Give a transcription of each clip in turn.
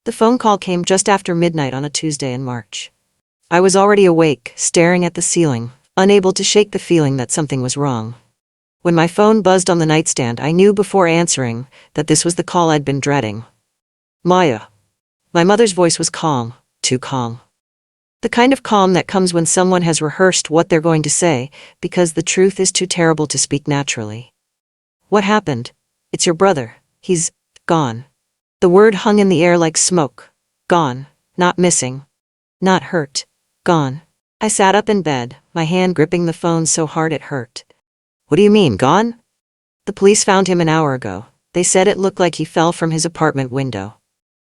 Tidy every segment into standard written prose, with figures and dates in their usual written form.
The phone call came just after midnight on a Tuesday in March. I was already awake, staring at the ceiling, unable to shake the feeling that something was wrong. When my phone buzzed on the nightstand, I knew before answering that this was the call I'd been dreading. Maya. My mother's voice was calm, too calm. The kind of calm that comes when someone has rehearsed what they're going to say, because the truth is too terrible to speak naturally. What happened? It's your brother. He's gone. The word hung in the air like smoke. Gone. Not missing. Not hurt. Gone. I sat up in bed, my hand gripping the phone so hard it hurt. What do you mean, gone? The police found him an hour ago. They said it looked like he fell from his apartment window.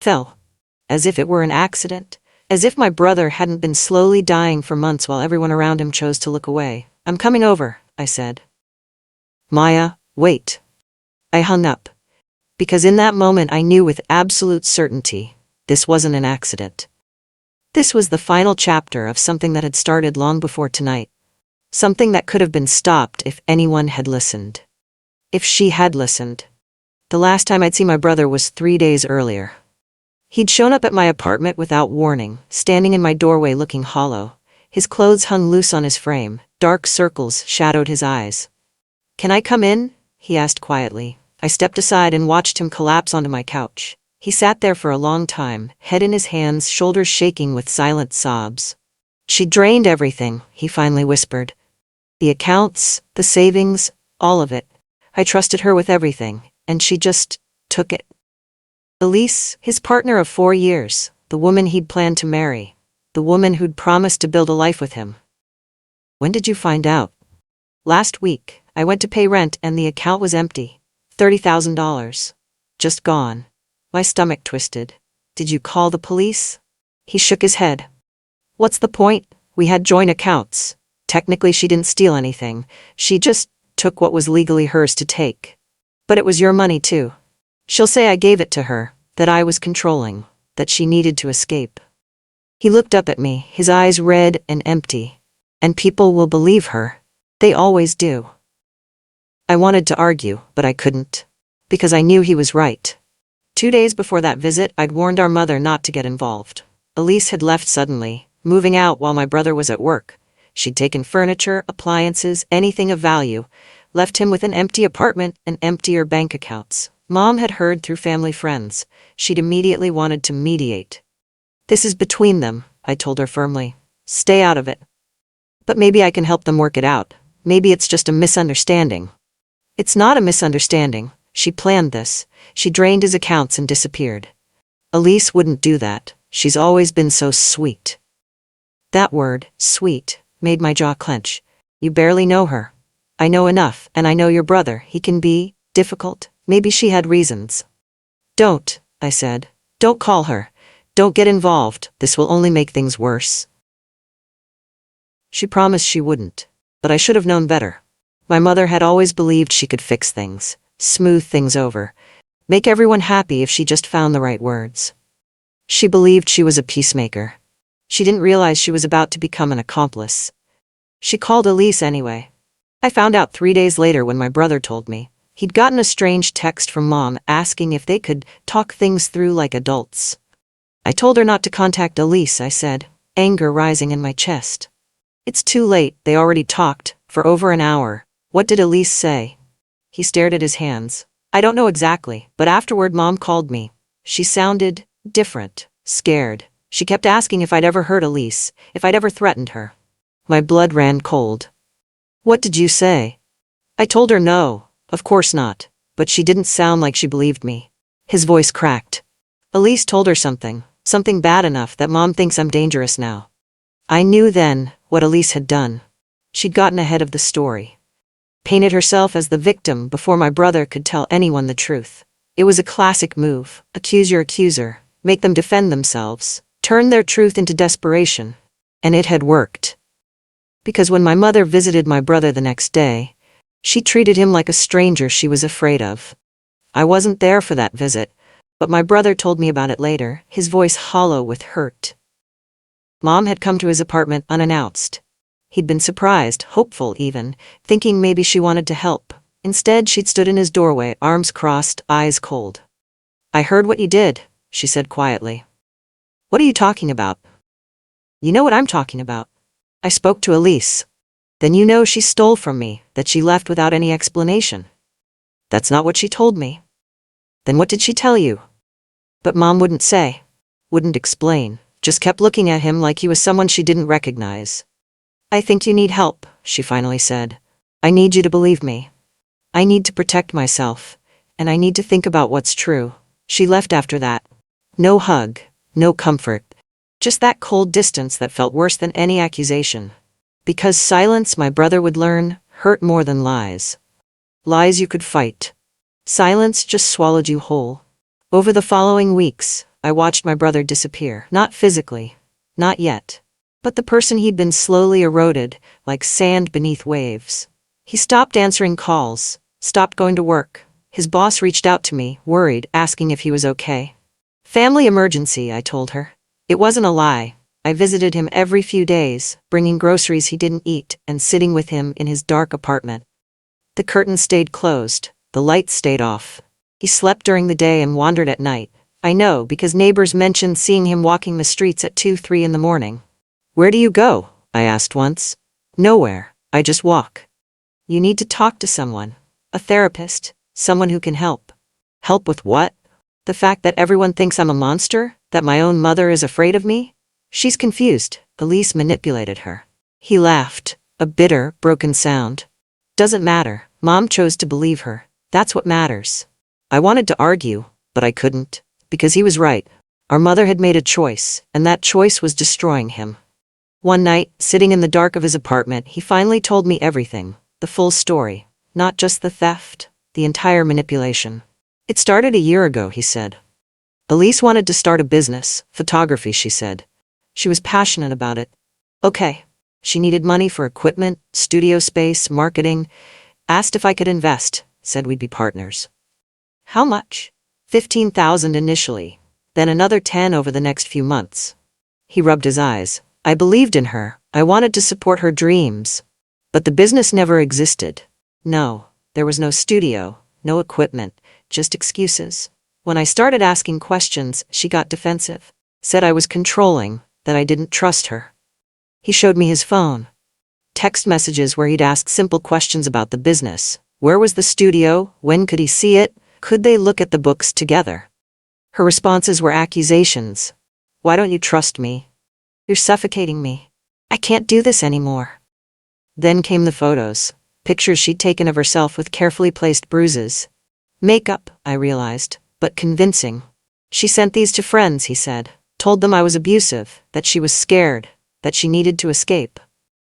Fell. As if it were an accident. As if my brother hadn't been slowly dying for months while everyone around him chose to look away. I'm coming over, I said. Maya, wait. I hung up. Because in that moment I knew with absolute certainty, this wasn't an accident. This was the final chapter of something that had started long before tonight. Something that could have been stopped if anyone had listened. If she had listened. The last time I'd seen my brother was 3 days earlier. He'd shown up at my apartment without warning, standing in my doorway looking hollow. His clothes hung loose on his frame, dark circles shadowed his eyes. Can I come in? He asked quietly. I stepped aside and watched him collapse onto my couch. He sat there for a long time, head in his hands, shoulders shaking with silent sobs. She drained everything, he finally whispered. The accounts, the savings, all of it. I trusted her with everything, and she just took it. Elise, his partner of 4 years, the woman he'd planned to marry, the woman who'd promised to build a life with him. When did you find out? Last week, I went to pay rent and the account was empty. $30,000. Just gone. My stomach twisted. Did you call the police? He shook his head. What's the point? We had joint accounts. Technically she didn't steal anything. She just took what was legally hers to take. But it was your money too. She'll say I gave it to her, that I was controlling, that she needed to escape. He looked up at me, his eyes red and empty. And people will believe her. They always do. I wanted to argue, but I couldn't. Because I knew he was right. 2 days before that visit, I'd warned our mother not to get involved. Elise had left suddenly, moving out while my brother was at work. She'd taken furniture, appliances, anything of value, left him with an empty apartment and emptier bank accounts. Mom had heard through family friends. She'd immediately wanted to mediate. This is between them, I told her firmly. Stay out of it. But maybe I can help them work it out. Maybe it's just a misunderstanding. It's not a misunderstanding. She planned this. She drained his accounts and disappeared. Elise wouldn't do that. She's always been so sweet. That word, sweet, made my jaw clench. You barely know her. I know enough, and I know your brother. He can be difficult. Maybe she had reasons. Don't, I said. Don't call her. Don't get involved. This will only make things worse. She promised she wouldn't. But I should have known better. My mother had always believed she could fix things, smooth things over, make everyone happy if she just found the right words. She believed she was a peacemaker. She didn't realize she was about to become an accomplice. She called Elise anyway. I found out 3 days later when my brother told me. He'd gotten a strange text from Mom asking if they could talk things through like adults. I told her not to contact Elise, I said, anger rising in my chest. It's too late, they already talked, for over an hour. What did Elise say? He stared at his hands. I don't know exactly, but afterward Mom called me. She sounded different, scared. She kept asking if I'd ever hurt Elise, if I'd ever threatened her. My blood ran cold. What did you say? I told her no, of course not, but she didn't sound like she believed me. His voice cracked. Elise told her something bad enough that Mom thinks I'm dangerous now. I knew then what Elise had done. She'd gotten ahead of the story. Painted herself as the victim before my brother could tell anyone the truth. It was a classic move. Accuse your accuser, make them defend themselves, turn their truth into desperation. And it had worked. Because when my mother visited my brother the next day, she treated him like a stranger she was afraid of. I wasn't there for that visit, but my brother told me about it later, his voice hollow with hurt. Mom had come to his apartment unannounced. He'd been surprised, hopeful even, thinking maybe she wanted to help. Instead, she'd stood in his doorway, arms crossed, eyes cold. I heard what you did, she said quietly. What are you talking about? You know what I'm talking about. I spoke to Elise. Then you know she stole from me, that she left without any explanation. That's not what she told me. Then what did she tell you? But Mom wouldn't say. Wouldn't explain. Just kept looking at him like he was someone she didn't recognize. I think you need help, she finally said. I need you to believe me. I need to protect myself. And I need to think about what's true. She left after that. No hug. No comfort. Just that cold distance that felt worse than any accusation. Because silence, my brother would learn, hurt more than lies. Lies you could fight. Silence just swallowed you whole. Over the following weeks, I watched my brother disappear. Not physically. Not yet. But the person he'd been slowly eroded, like sand beneath waves. He stopped answering calls. Stopped going to work. His boss reached out to me, worried, asking if he was okay. Family emergency, I told her. It wasn't a lie. I visited him every few days, bringing groceries he didn't eat and sitting with him in his dark apartment. The curtains stayed closed, the lights stayed off. He slept during the day and wandered at night. I know because neighbors mentioned seeing him walking the streets at 2-3 in the morning. Where do you go? I asked once. Nowhere, I just walk. You need to talk to someone. A therapist, someone who can help. Help with what? The fact that everyone thinks I'm a monster? That my own mother is afraid of me? She's confused. Elise manipulated her. He laughed, a bitter, broken sound. Doesn't matter. Mom chose to believe her. That's what matters. I wanted to argue, but I couldn't. Because he was right. Our mother had made a choice, and that choice was destroying him. One night, sitting in the dark of his apartment, he finally told me everything. The full story. Not just the theft. The entire manipulation. It started a year ago, he said. Elise wanted to start a business, photography, she said. She was passionate about it. Okay. She needed money for equipment, studio space, marketing. Asked if I could invest, said we'd be partners. How much? $15,000 initially, then another 10 over the next few months. He rubbed his eyes. I believed in her. I wanted to support her dreams. But the business never existed. No, there was no studio, no equipment, just excuses. When I started asking questions, she got defensive. Said I was controlling, that I didn't trust her. He showed me his phone. Text messages where he'd ask simple questions about the business. Where was the studio? When could he see it? Could they look at the books together? Her responses were accusations. Why don't you trust me? You're suffocating me. I can't do this anymore. Then came the photos. Pictures she'd taken of herself with carefully placed bruises. Makeup, I realized, but convincing. She sent these to friends, he said. Told them I was abusive, that she was scared, that she needed to escape.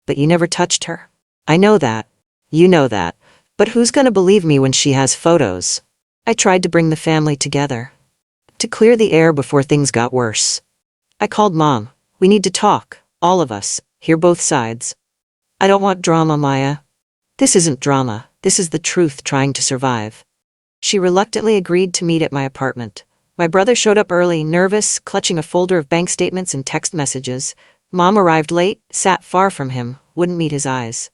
But you never touched her. I know that. You know that. But who's gonna believe me when she has photos? I tried to bring the family together. To clear the air before things got worse. I called Mom. We need to talk, all of us, hear both sides. I don't want drama, Maya. This isn't drama, this is the truth trying to survive. She reluctantly agreed to meet at my apartment. My brother showed up early, nervous, clutching a folder of bank statements and text messages. Mom arrived late, sat far from him, wouldn't meet his eyes.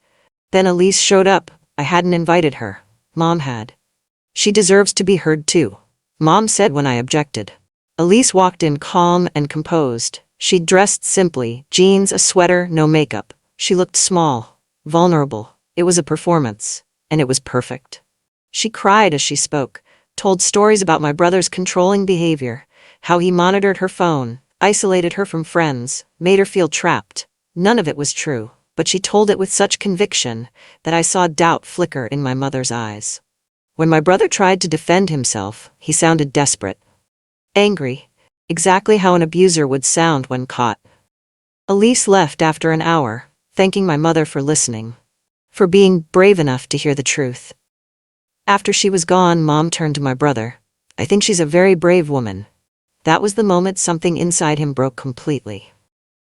Then Elise showed up. I hadn't invited her. Mom had. She deserves to be heard too, Mom said when I objected. Elise walked in calm and composed. She'd dressed simply, jeans, a sweater, no makeup. She looked small, vulnerable. It was a performance, and it was perfect. She cried as she spoke, told stories about my brother's controlling behavior, how he monitored her phone, isolated her from friends, made her feel trapped. None of it was true, but she told it with such conviction that I saw doubt flicker in my mother's eyes. When my brother tried to defend himself, he sounded desperate. Angry. Exactly how an abuser would sound when caught. Elise left after an hour, thanking my mother for listening. For being brave enough to hear the truth. After she was gone, Mom turned to my brother. I think she's a very brave woman. That was the moment something inside him broke completely.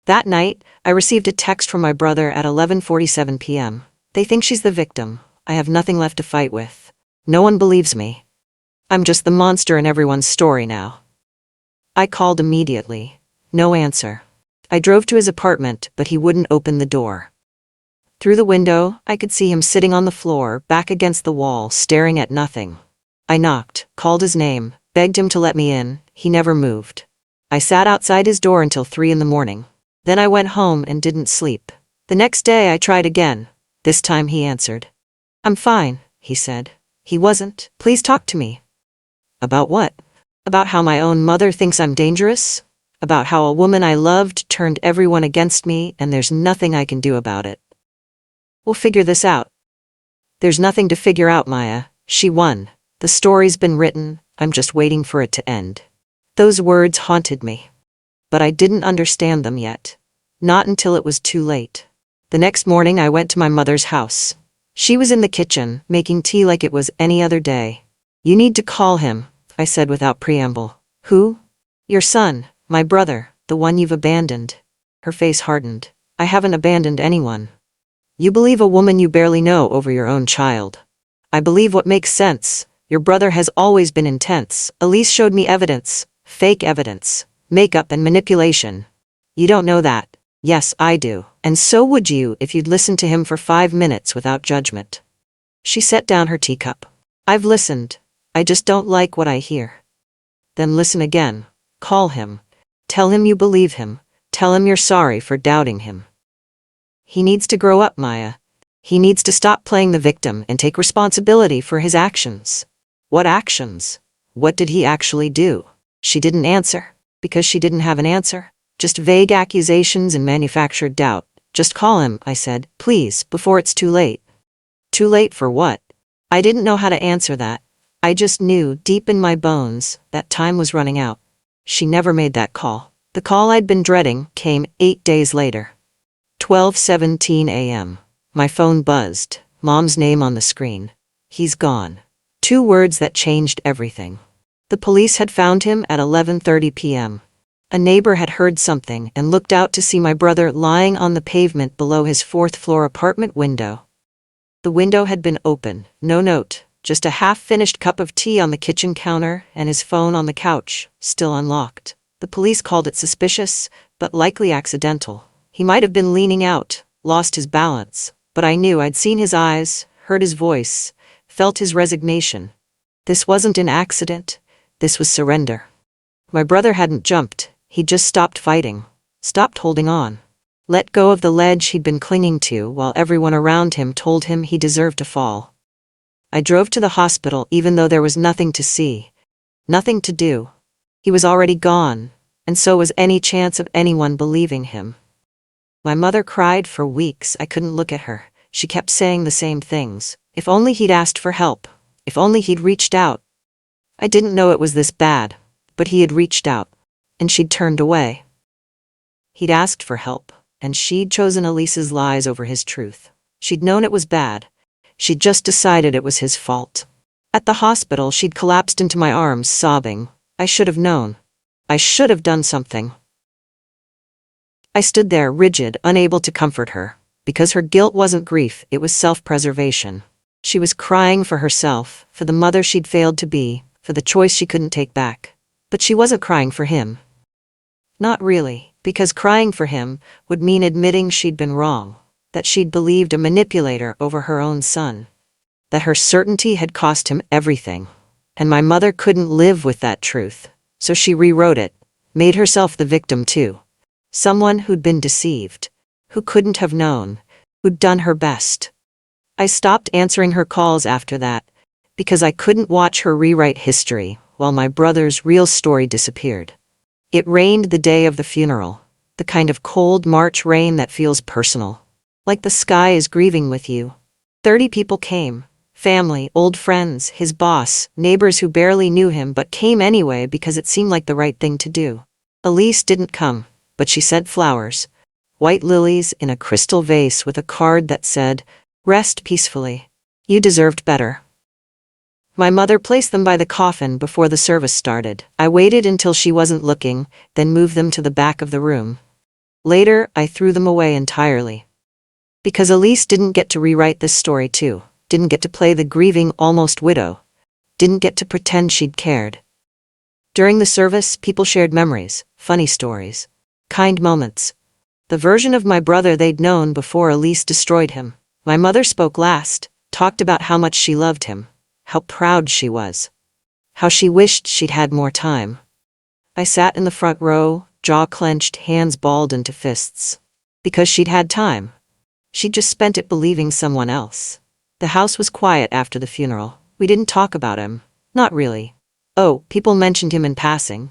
That night, I received a text from my brother at 11:47 p.m. They think she's the victim. I have nothing left to fight with. No one believes me. I'm just the monster in everyone's story now. I called immediately. No answer. I drove to his apartment, but he wouldn't open the door. Through the window, I could see him sitting on the floor, back against the wall, staring at nothing. I knocked, called his name, Begged him to let me in, he never moved. I sat outside his door until 3 in the morning. Then I went home and didn't sleep. The next day I tried again. This time he answered. "I'm fine," he said. He wasn't. "Please talk to me." About what? About how my own mother thinks I'm dangerous? About how a woman I loved turned everyone against me and there's nothing I can do about it. "We'll figure this out." There's nothing to figure out, Maya. She won. The story's been written, I'm just waiting for it to end. Those words haunted me. But I didn't understand them yet. Not until it was too late. The next morning I went to my mother's house. She was in the kitchen, making tea like it was any other day. "You need to call him," I said without preamble. "Who?" "Your son, my brother, the one you've abandoned." Her face hardened. "I haven't abandoned anyone." "You believe a woman you barely know over your own child." "I believe what makes sense. Your brother has always been intense. Elise showed me evidence, fake evidence, makeup and manipulation." "You don't know that." "Yes, I do. And so would you if you'd listened to him for 5 minutes without judgment." She set down her teacup. "I've listened. I just don't like what I hear." "Then listen again. Call him. Tell him you believe him. Tell him you're sorry for doubting him." He needs to grow up, Maya. He needs to stop playing the victim and take responsibility for his actions. "What actions? What did he actually do?" She didn't answer, because she didn't have an answer. Just vague accusations and manufactured doubt. "Just call him," I said, "please, before it's too late." Too late for what? I didn't know how to answer that. I just knew, deep in my bones, that time was running out. She never made that call. The call I'd been dreading came 8 days later. 12:17 a.m. My phone buzzed, Mom's name on the screen. "He's gone." 2 words that changed everything. The police had found him at 11:30 p.m. A neighbor had heard something and looked out to see my brother lying on the pavement below his 4th-floor apartment window. The window had been open, no note, just a half-finished cup of tea on the kitchen counter and his phone on the couch, still unlocked. The police called it suspicious, but likely accidental. He might have been leaning out, lost his balance, but I knew I'd seen his eyes, heard his voice, felt his resignation. This wasn't an accident. This was surrender. My brother hadn't jumped. He'd just stopped fighting, stopped holding on, let go of the ledge he'd been clinging to while everyone around him told him he deserved to fall. I drove to the hospital even though there was nothing to see, nothing to do. He was already gone, and so was any chance of anyone believing him. My mother cried for weeks. I couldn't look at her. She kept saying the same things. If only he'd asked for help. If only he'd reached out. I didn't know it was this bad, but he had reached out. And she'd turned away. He'd asked for help, and she'd chosen Elise's lies over his truth. She'd known it was bad. She'd just decided it was his fault. At the hospital, she'd collapsed into my arms, sobbing. I should have known. I should have done something. I stood there, rigid, unable to comfort her, because her guilt wasn't grief, it was self-preservation. She was crying for herself, for the mother she'd failed to be, for the choice she couldn't take back. But she wasn't crying for him. Not really, because crying for him would mean admitting she'd been wrong, that she'd believed a manipulator over her own son, that her certainty had cost him everything. And my mother couldn't live with that truth, so she rewrote it, made herself the victim too. Someone who'd been deceived, who couldn't have known, who'd done her best. I stopped answering her calls after that, because I couldn't watch her rewrite history while my brother's real story disappeared. It rained the day of the funeral, the kind of cold March rain that feels personal, like the sky is grieving with you. 30 people came, family, old friends, his boss, neighbors who barely knew him but came anyway because it seemed like the right thing to do. Elise didn't come, but she sent flowers, white lilies in a crystal vase with a card that said, "Rest peacefully. You deserved better." My mother placed them by the coffin before the service started. I waited until she wasn't looking, then moved them to the back of the room. Later, I threw them away entirely. Because Elise didn't get to rewrite this story too, didn't get to play the grieving almost widow, didn't get to pretend she'd cared. During the service, people shared memories, funny stories, kind moments. The version of my brother they'd known before Elise destroyed him. My mother spoke last, talked about how much she loved him, how proud she was, how she wished she'd had more time. I sat in the front row, jaw clenched, hands balled into fists. Because she'd had time. She'd just spent it believing someone else. The house was quiet after the funeral. We didn't talk about him. Not really. Oh, people mentioned him in passing.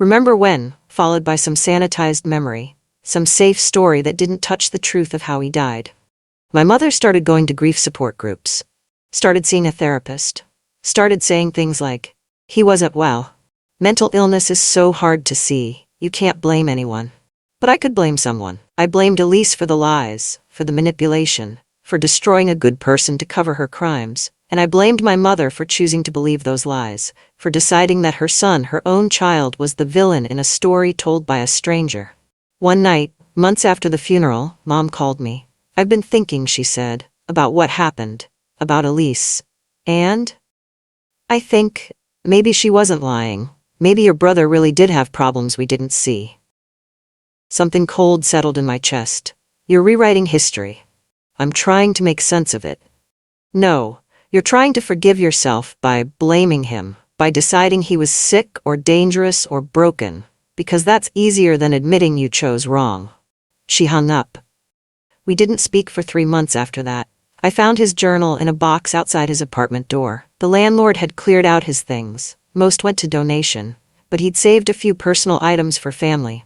Remember when, followed by some sanitized memory, some safe story that didn't touch the truth of how he died. My mother started going to grief support groups. Started seeing a therapist. Started saying things like, he wasn't well. Mental illness is so hard to see, you can't blame anyone. But I could blame someone. I blamed Elise for the lies, for the manipulation, for destroying a good person to cover her crimes, and I blamed my mother for choosing to believe those lies, for deciding that her son, her own child, was the villain in a story told by a stranger. One night, months after the funeral, Mom called me. I've been thinking, she said, about what happened, about Elise. And I think, maybe she wasn't lying. Maybe your brother really did have problems we didn't see. Something cold settled in my chest. You're rewriting history. I'm trying to make sense of it. No, you're trying to forgive yourself by blaming him, by deciding he was sick or dangerous or broken, because that's easier than admitting you chose wrong. She hung up. We didn't speak for 3 months after that. I found his journal in a box outside his apartment door. The landlord had cleared out his things. Most went to donation, but he'd saved a few personal items for family.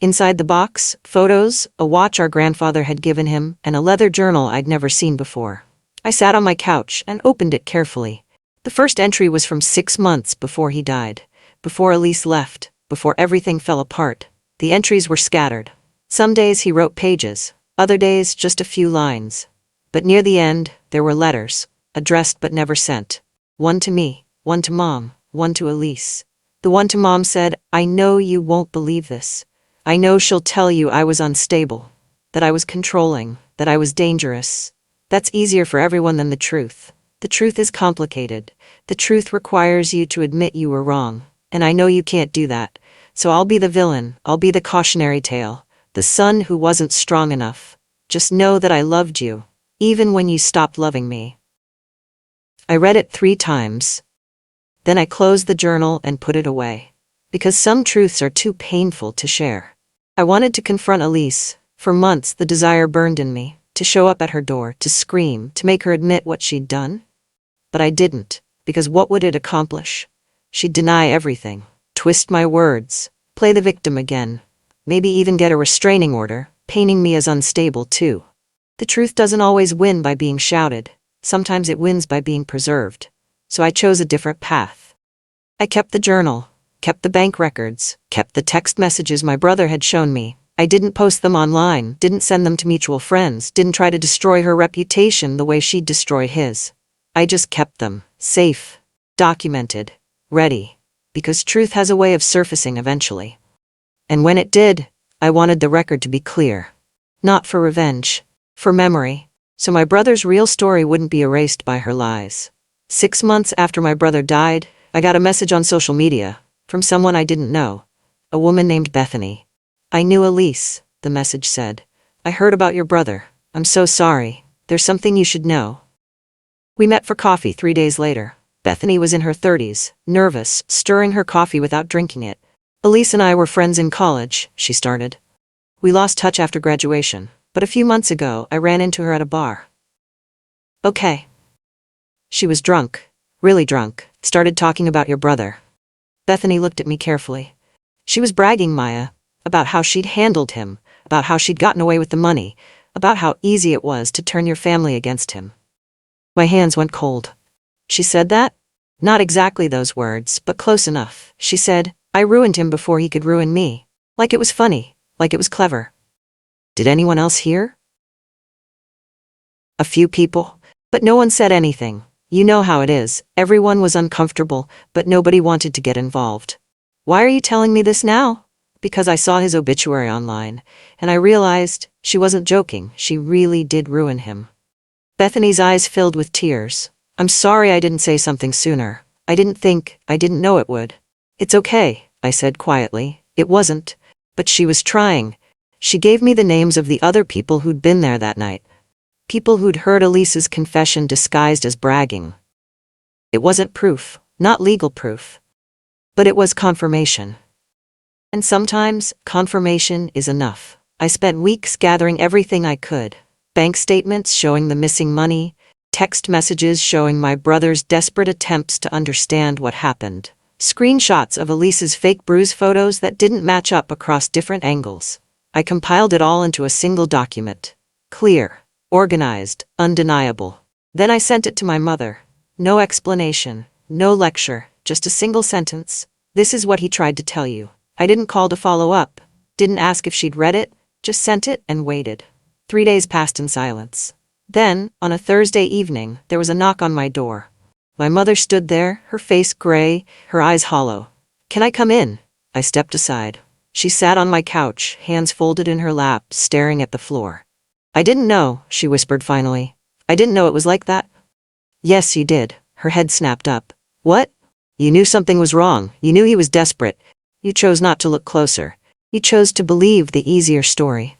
Inside the box, photos, a watch our grandfather had given him, and a leather journal I'd never seen before. I sat on my couch and opened it carefully. The first entry was from 6 months before he died, before Elise left, before everything fell apart. The entries were scattered. Some days he wrote pages, other days just a few lines. But near the end, there were letters, addressed but never sent. One to me, one to Mom, one to Elise. The one to Mom said, I know you won't believe this. I know she'll tell you I was unstable, that I was controlling, that I was dangerous. That's easier for everyone than the truth. The truth is complicated. The truth requires you to admit you were wrong, and I know you can't do that. So I'll be the villain, I'll be the cautionary tale, the son who wasn't strong enough. Just know that I loved you, even when you stopped loving me. I read it 3 times. Then I closed the journal and put it away, because some truths are too painful to share. I wanted to confront Elise. For months the desire burned in me, to show up at her door, to scream, to make her admit what she'd done. But I didn't, because what would it accomplish? She'd deny everything, twist my words, play the victim again, maybe even get a restraining order, painting me as unstable too. The truth doesn't always win by being shouted. Sometimes it wins by being preserved. So I chose a different path. I kept the journal, kept the bank records, kept the text messages my brother had shown me. I didn't post them online, didn't send them to mutual friends, didn't try to destroy her reputation the way she'd destroyed his. I just kept them, safe, documented, ready, because truth has a way of surfacing eventually. And when it did, I wanted the record to be clear. Not for revenge, for memory, so my brother's real story wouldn't be erased by her lies. 6 months after my brother died, I got a message on social media, from someone I didn't know, a woman named Bethany. I knew Elise, the message said. I heard about your brother. I'm so sorry. There's something you should know. We met for coffee 3 days later. Bethany was in her 30s, nervous, stirring her coffee without drinking it. Elise and I were friends in college, she started. We lost touch after graduation, but a few months ago I ran into her at a bar. Okay. She was drunk, really drunk, started talking about your brother. Bethany looked at me carefully. She was bragging, Maya, about how she'd handled him, about how she'd gotten away with the money, about how easy it was to turn your family against him. My hands went cold. She said that? Not exactly those words, but close enough. She said, I ruined him before he could ruin me. Like it was funny, like it was clever. Did anyone else hear? A few people, but no one said anything. You know how it is, everyone was uncomfortable, but nobody wanted to get involved. Why are you telling me this now? Because I saw his obituary online, and I realized she wasn't joking, she really did ruin him. Bethany's eyes filled with tears. I'm sorry I didn't say something sooner. I didn't know it would. It's okay, I said quietly. It wasn't. But she was trying. She gave me the names of the other people who'd been there that night. People who'd heard Elise's confession disguised as bragging. It wasn't proof, Not legal proof. But it was confirmation. And sometimes, confirmation is enough. I spent weeks gathering everything I could. Bank statements showing the missing money, text messages showing my brother's desperate attempts to understand what happened, screenshots of Elise's fake bruise photos that didn't match up across different angles. I compiled it all into a single document. Clear, organized, undeniable. Then I sent it to my mother. No explanation, no lecture, just a single sentence. This is what he tried to tell you. I didn't call to follow up, didn't ask if she'd read it, just sent it and waited. 3 days passed in silence. Then, on a Thursday evening, there was a knock on my door. My mother stood there, her face gray, her eyes hollow. "Can I come in?" I stepped aside. She sat on my couch, hands folded in her lap, staring at the floor. "I didn't know," she whispered finally. "I didn't know it was like that." "Yes, you did." Her head snapped up. "What?" "You knew something was wrong. You knew he was desperate. You chose not to look closer. You chose to believe the easier story."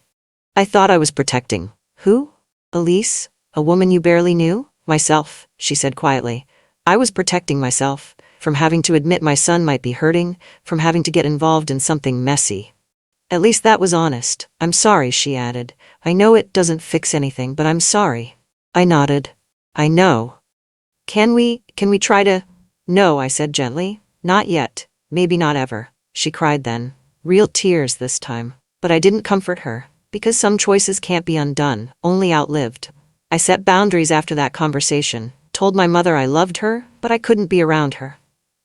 I thought I was protecting. "Who? Elise? A woman you barely knew?" "Myself," she said quietly. "I was protecting myself, from having to admit my son might be hurting, from having to get involved in something messy." At least that was honest. "I'm sorry," she added. "I know it doesn't fix anything, but I'm sorry." I nodded. "I know. Can we try to—" "No," I said gently. "Not yet. Maybe not ever." She cried then. Real tears this time. But I didn't comfort her, because some choices can't be undone, only outlived. I set boundaries after that conversation, told my mother I loved her, but I couldn't be around her.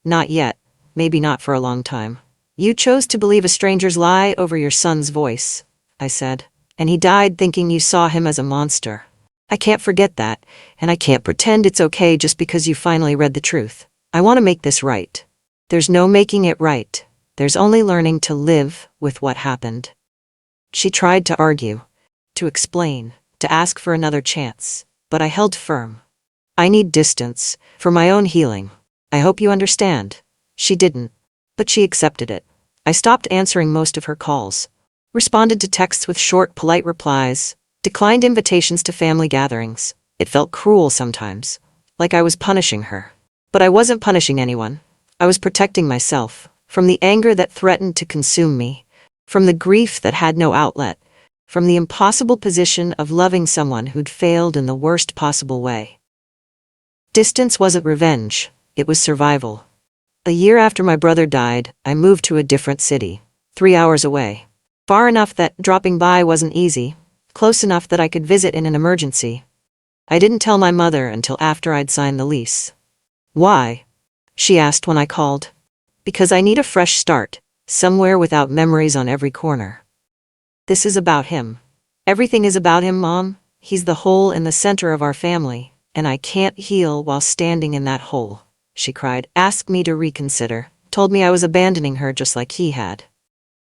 Not yet. Maybe not for a long time. "You chose to believe a stranger's lie over your son's voice," I said. "And he died thinking you saw him as a monster. I can't forget that, and I can't pretend it's okay just because you finally read the truth. I want to make this right." "There's no making it right. There's only learning to live with what happened." She tried to argue, to explain, to ask for another chance, but I held firm. "I need distance, for my own healing. I hope you understand." She didn't, but she accepted it. I stopped answering most of her calls, responded to texts with short, polite replies, declined invitations to family gatherings. It felt cruel sometimes, like I was punishing her. But I wasn't punishing anyone. I was protecting myself, from the anger that threatened to consume me, from the grief that had no outlet, from the impossible position of loving someone who'd failed in the worst possible way. Distance wasn't revenge, it was survival. A year after my brother died, I moved to a different city, 3 hours away. Far enough that dropping by wasn't easy, close enough that I could visit in an emergency. I didn't tell my mother until after I'd signed the lease. "Why?" she asked when I called. "Because I need a fresh start, somewhere without memories on every corner." "This is about him." "Everything is about him, Mom. He's the hole in the center of our family, and I can't heal while standing in that hole," she cried. Asked me to reconsider, told me I was abandoning her just like he had.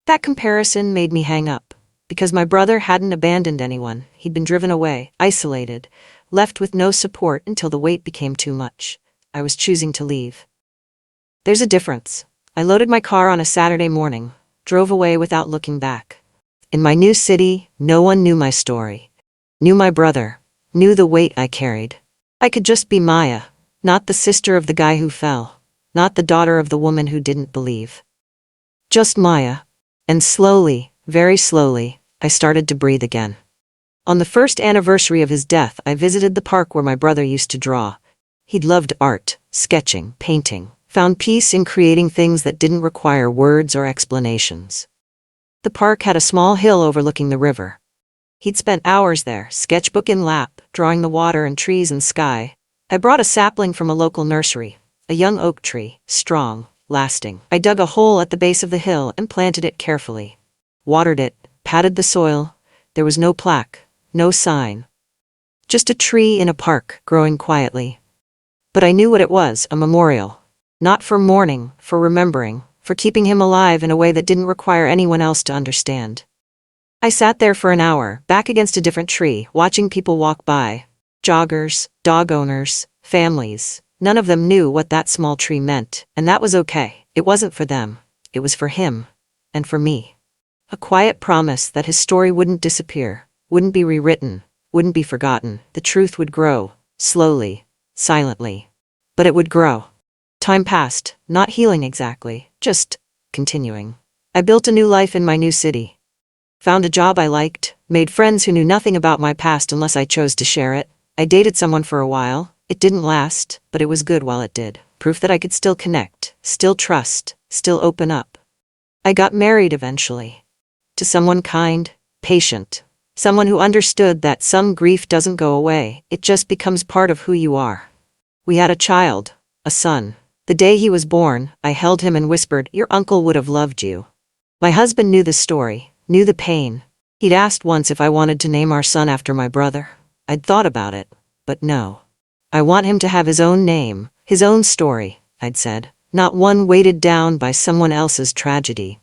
That comparison made me hang up, because my brother hadn't abandoned anyone. He'd been driven away, isolated, left with no support until the weight became too much. I was choosing to leave. There's a difference. I loaded my car on a Saturday morning, drove away without looking back. In my new city, no one knew my story, knew my brother, knew the weight I carried. I could just be Maya, not the sister of the guy who fell, not the daughter of the woman who didn't believe. Just Maya. And slowly, very slowly, I started to breathe again. On the first anniversary of his death, I visited the park where my brother used to draw. He'd loved art, sketching, painting, found peace in creating things that didn't require words or explanations. The park had a small hill overlooking the river. He'd spent hours there, sketchbook in lap, drawing the water and trees and sky. I brought a sapling from a local nursery, a young oak tree, strong, lasting. I dug a hole at the base of the hill and planted it carefully. Watered it, patted the soil. There was no plaque, no sign. Just a tree in a park, growing quietly. But I knew what it was, a memorial. Not for mourning, for remembering, for keeping him alive in a way that didn't require anyone else to understand. I sat there for an hour, back against a different tree, watching people walk by. Joggers, dog owners, families. None of them knew what that small tree meant, and that was okay. It wasn't for them. It was for him. And for me. A quiet promise that his story wouldn't disappear, wouldn't be rewritten, wouldn't be forgotten. The truth would grow, slowly, silently. But it would grow. Time passed, not healing exactly, just continuing. I built a new life in my new city. Found a job I liked, made friends who knew nothing about my past unless I chose to share it. I dated someone for a while. It didn't last, but it was good while it did. Proof that I could still connect, still trust, still open up. I got married eventually. To someone kind, patient. Someone who understood that some grief doesn't go away, it just becomes part of who you are. We had a child, a son. The day he was born, I held him and whispered, "Your uncle would have loved you." My husband knew the story, knew the pain. He'd asked once if I wanted to name our son after my brother. I'd thought about it, but no. I want him to have his own name, his own story, I'd said, not one weighted down by someone else's tragedy.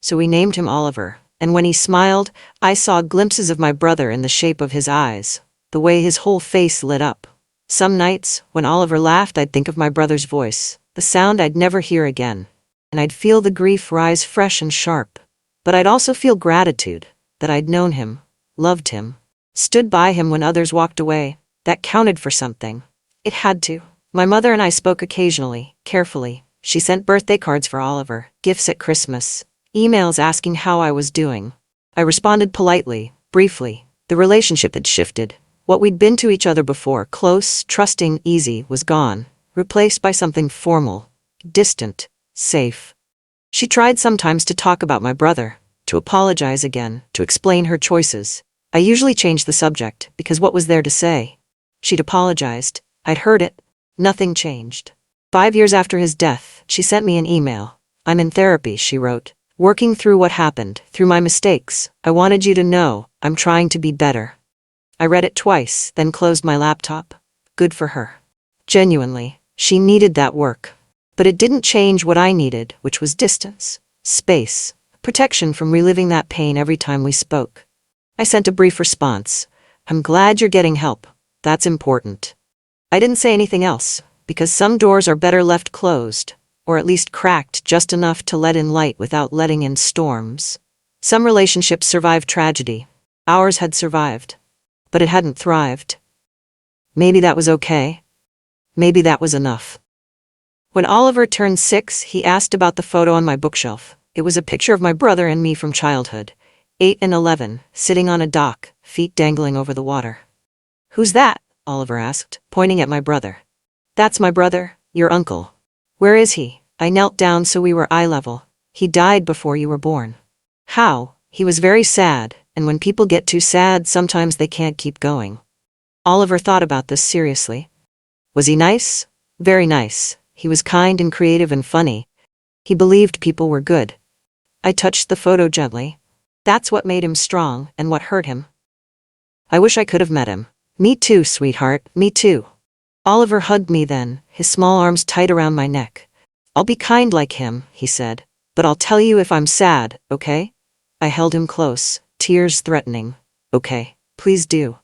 So we named him Oliver, and when he smiled, I saw glimpses of my brother in the shape of his eyes, the way his whole face lit up. Some nights, when Oliver laughed, I'd think of my brother's voice, the sound I'd never hear again, and I'd feel the grief rise fresh and sharp. But I'd also feel gratitude, that I'd known him, loved him, stood by him when others walked away. That counted for something. It had to. My mother and I spoke occasionally, carefully. She sent birthday cards for Oliver, gifts at Christmas, emails asking how I was doing. I responded politely, briefly. The relationship had shifted. What we'd been to each other before, close, trusting, easy, was gone, replaced by something formal, distant, safe. She tried sometimes to talk about my brother, to apologize again, to explain her choices. I usually changed the subject, because what was there to say? She'd apologized. I'd heard it. Nothing changed. 5 years after his death, she sent me an email. "I'm in therapy," she wrote, "working through what happened, through my mistakes. I wanted you to know, I'm trying to be better." I read it twice, then closed my laptop. Good for her. Genuinely, she needed that work. But it didn't change what I needed, which was distance, space, protection from reliving that pain every time we spoke. I sent a brief response. "I'm glad you're getting help. That's important." I didn't say anything else, because some doors are better left closed, or at least cracked just enough to let in light without letting in storms. Some relationships survive tragedy. Ours had survived. But it hadn't thrived. Maybe that was okay. Maybe that was enough. When Oliver turned 6, he asked about the photo on my bookshelf. It was a picture of my brother and me from childhood, 8 and 11, sitting on a dock, feet dangling over the water. "Who's that?" Oliver asked, pointing at my brother. "That's my brother, your uncle." "Where is he?" I knelt down so we were eye level. "He died before you were born." "How?" "He was very sad, and when people get too sad, sometimes they can't keep going." Oliver thought about this seriously. "Was he nice?" "Very nice. He was kind and creative and funny. He believed people were good." I touched the photo gently. "That's what made him strong and what hurt him." I wish I could have met him. "Me too, sweetheart, me too." Oliver hugged me then, his small arms tight around my neck. "I'll be kind like him," he said, "but I'll tell you if I'm sad, okay?" I held him close, tears threatening. "Okay, please do."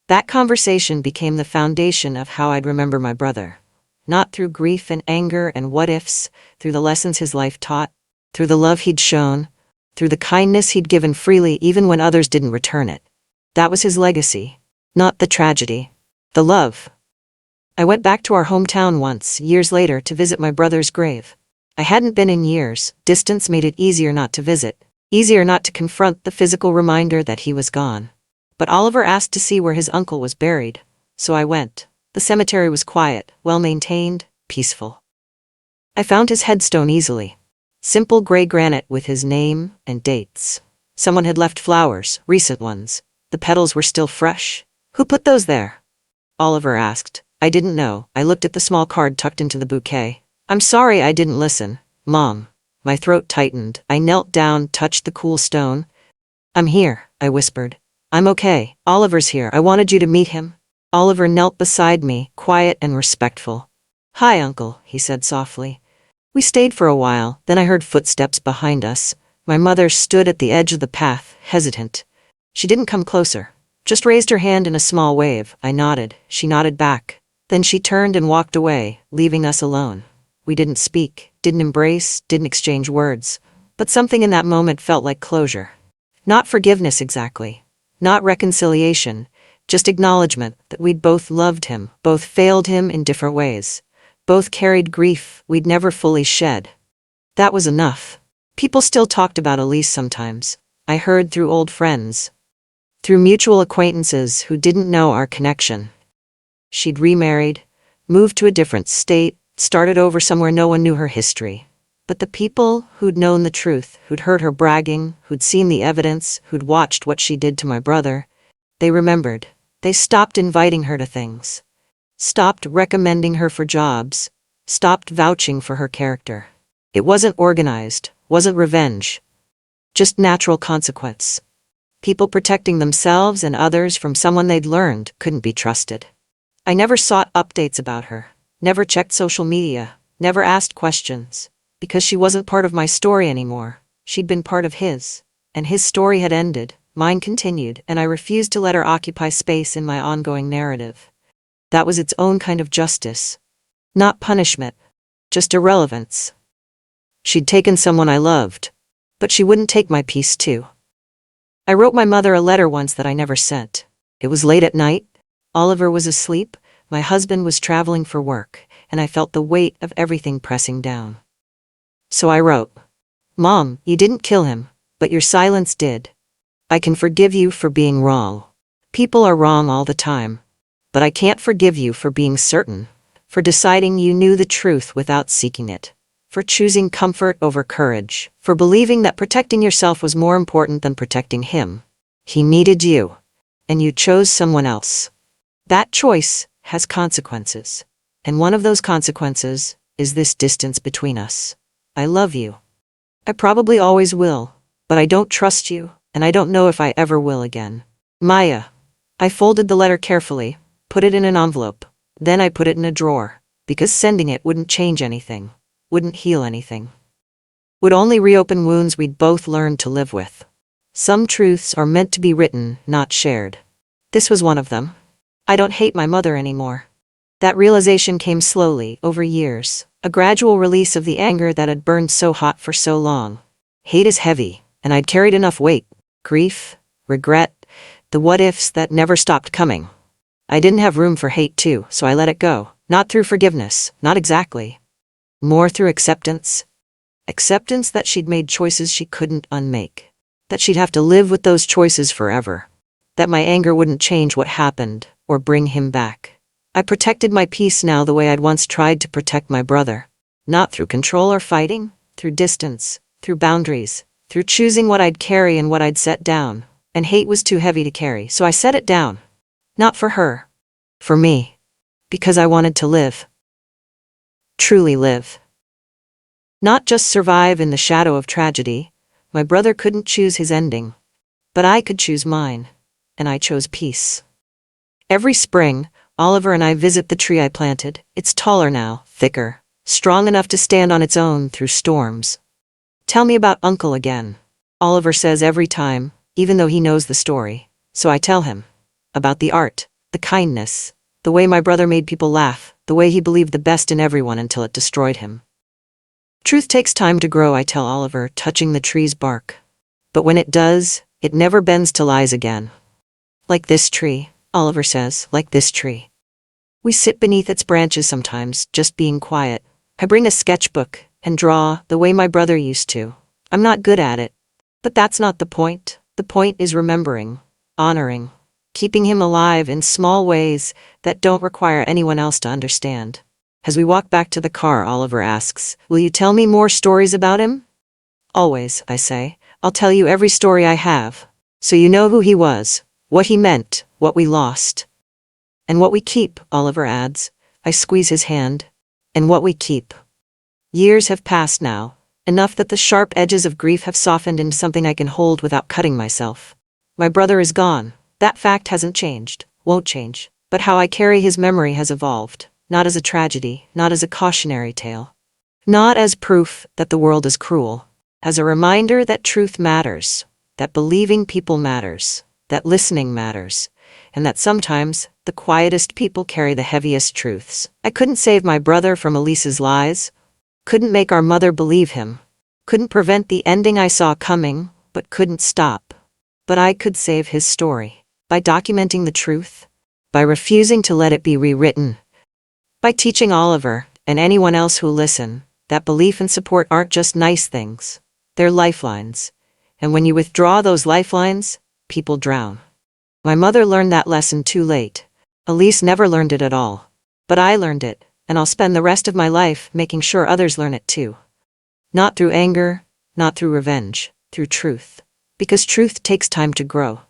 That conversation became the foundation of how I'd remember my brother. Not through grief and anger and what-ifs, through the lessons his life taught, through the love he'd shown, through the kindness he'd given freely even when others didn't return it. That was his legacy. Not the tragedy. The love. I went back to our hometown once, years later, to visit my brother's grave. I hadn't been in years. Distance made it easier not to visit, easier not to confront the physical reminder that he was gone. But Oliver asked to see where his uncle was buried, so I went. The cemetery was quiet, well-maintained, peaceful. I found his headstone easily. Simple gray granite with his name and dates. Someone had left flowers, recent ones. The petals were still fresh. "Who put those there?" Oliver asked. I didn't know. I looked at the small card tucked into the bouquet. "I'm sorry I didn't listen, Mom." My throat tightened. I knelt down, touched the cool stone. "I'm here," I whispered. "I'm okay. Oliver's here. I wanted you to meet him." Oliver knelt beside me, quiet and respectful. "Hi, Uncle," he said softly. We stayed for a while, then I heard footsteps behind us. My mother stood at the edge of the path, hesitant. She didn't come closer, just raised her hand in a small wave. I nodded. She nodded back. Then she turned and walked away, leaving us alone. We didn't speak, didn't embrace, didn't exchange words. But something in that moment felt like closure. Not forgiveness exactly. Not reconciliation. Just acknowledgement that we'd both loved him, both failed him in different ways. Both carried grief we'd never fully shed. That was enough. People still talked about Elise sometimes. I heard through old friends. Through mutual acquaintances who didn't know our connection. She'd remarried, moved to a different state, started over somewhere no one knew her history. But the people who'd known the truth, who'd heard her bragging, who'd seen the evidence, who'd watched what she did to my brother, they remembered. They stopped inviting her to things. Stopped recommending her for jobs. Stopped vouching for her character. It wasn't organized, wasn't revenge. Just natural consequence. People protecting themselves and others from someone they'd learned couldn't be trusted. I never sought updates about her, never checked social media, never asked questions, because she wasn't part of my story anymore. She'd been part of his, and his story had ended, mine continued, and I refused to let her occupy space in my ongoing narrative. That was its own kind of justice. Not punishment, just irrelevance. She'd taken someone I loved, but she wouldn't take my peace too. I wrote my mother a letter once that I never sent. It was late at night. Oliver was asleep, my husband was traveling for work, and I felt the weight of everything pressing down. So I wrote, "Mom, you didn't kill him, but your silence did. I can forgive you for being wrong. People are wrong all the time. But I can't forgive you for being certain, for deciding you knew the truth without seeking it, for choosing comfort over courage, for believing that protecting yourself was more important than protecting him. He needed you, and you chose someone else. That choice has consequences, and one of those consequences is this distance between us. I love you. I probably always will, but I don't trust you, and I don't know if I ever will again. Maya." I folded the letter carefully, put it in an envelope, then I put it in a drawer, because sending it wouldn't change anything, wouldn't heal anything. Would only reopen wounds we'd both learned to live with. Some truths are meant to be written, not shared. This was one of them. I don't hate my mother anymore. That realization came slowly, over years, a gradual release of the anger that had burned so hot for so long. Hate is heavy, and I'd carried enough weight, grief, regret, the what-ifs that never stopped coming. I didn't have room for hate too, so I let it go, not through forgiveness, not exactly. More through acceptance. Acceptance that she'd made choices she couldn't unmake. That she'd have to live with those choices forever. That my anger wouldn't change what happened, or bring him back. I protected my peace now the way I'd once tried to protect my brother. Not through control or fighting, through distance, through boundaries, through choosing what I'd carry and what I'd set down. And hate was too heavy to carry, so I set it down. Not for her. For me. Because I wanted to live. Truly live. Not just survive in the shadow of tragedy. My brother couldn't choose his ending. But I could choose mine. And I chose peace. Every spring, Oliver and I visit the tree I planted. It's taller now, thicker, strong enough to stand on its own through storms. "Tell me about Uncle again," Oliver says every time, even though he knows the story. So I tell him. About the art, the kindness, the way my brother made people laugh, the way he believed the best in everyone until it destroyed him. Truth takes time to grow, I tell Oliver, touching the tree's bark. But when it does, it never bends to lies again. Like this tree, Oliver says, like this tree. We sit beneath its branches sometimes, just being quiet. I bring a sketchbook and draw the way my brother used to. I'm not good at it. But that's not the point. The point is remembering, honoring, keeping him alive in small ways that don't require anyone else to understand. As we walk back to the car, Oliver asks, "Will you tell me more stories about him?" "Always," I say. "I'll tell you every story I have. So you know who he was, what he meant, what we lost. And what we keep," Oliver adds. I squeeze his hand. "And what we keep." Years have passed now, enough that the sharp edges of grief have softened into something I can hold without cutting myself. My brother is gone. That fact hasn't changed, won't change. But how I carry his memory has evolved, not as a tragedy, not as a cautionary tale. Not as proof that the world is cruel. As a reminder that truth matters, that believing people matters, that listening matters, and that sometimes the quietest people carry the heaviest truths. I couldn't save my brother from Elise's lies. Couldn't make our mother believe him. Couldn't prevent the ending I saw coming, but couldn't stop. But I could save his story. By documenting the truth. By refusing to let it be rewritten. By teaching Oliver, and anyone else who'll listen, that belief and support aren't just nice things. They're lifelines. And when you withdraw those lifelines, people drown. My mother learned that lesson too late. Elise never learned it at all. But I learned it, and I'll spend the rest of my life making sure others learn it too. Not through anger, not through revenge, through truth. Because truth takes time to grow.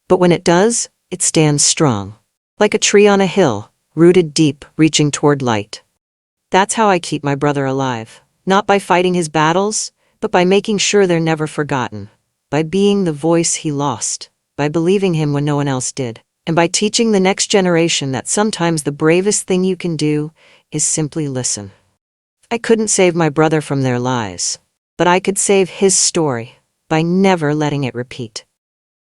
But when it does, it stands strong. Like a tree on a hill, rooted deep, reaching toward light. That's how I keep my brother alive. Not by fighting his battles, but by making sure they're never forgotten. By being the voice he lost. By believing him when no one else did. And by teaching the next generation that sometimes the bravest thing you can do is simply listen. I couldn't save my brother from their lies. But I could save his story by never letting it repeat.